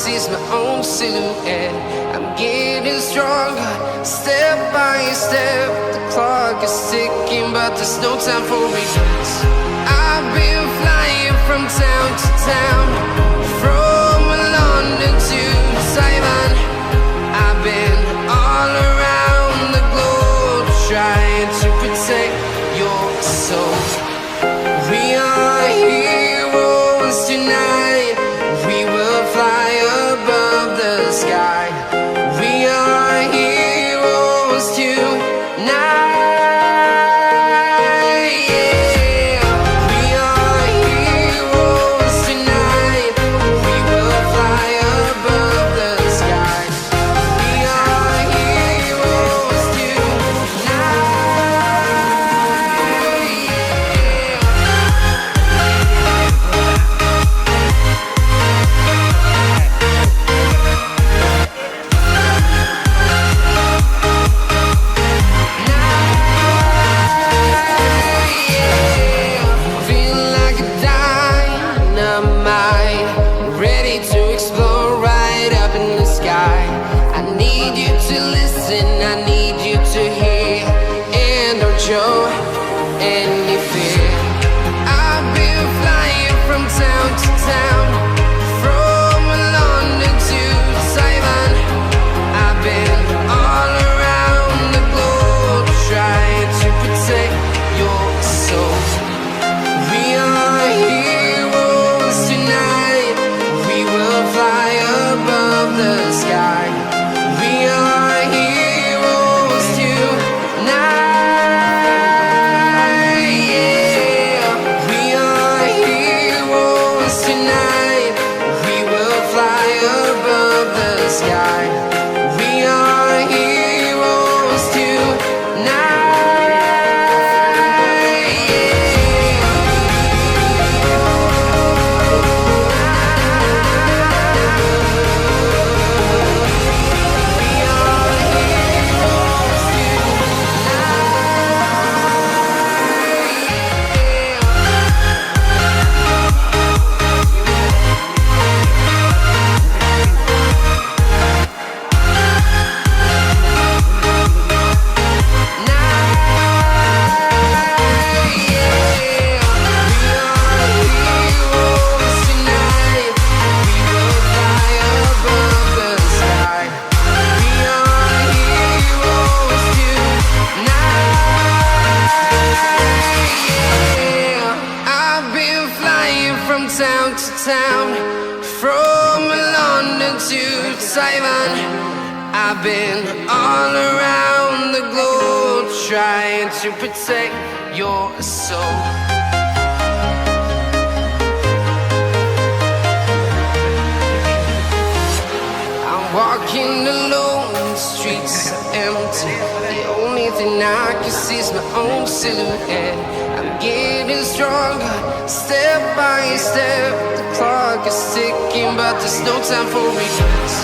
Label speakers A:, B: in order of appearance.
A: see's my own silhouette. I'm getting stronger, step by step. The clock is ticking, but there's no time for regrets. I've been flying from town to town, from London to Taiwan. I've been all around the globe, trying to protect your soul. We are heroes tonight. We will fly above the sky. We are heroes tonight. Show any fear. I've been flying from town to town, from London to Taiwan. I've been all around the globe, trying to protect your soul. We are heroes tonight. We will fly above the sky. We are heroes tonight. Town to town, from London to Taiwan. I've been all around the globe, trying to protect your soul. I'm walking alone, the streets are empty. The only thing I can see is my own silhouette. I'm getting stronger, step by step. The clock is ticking, but there's no time for regrets.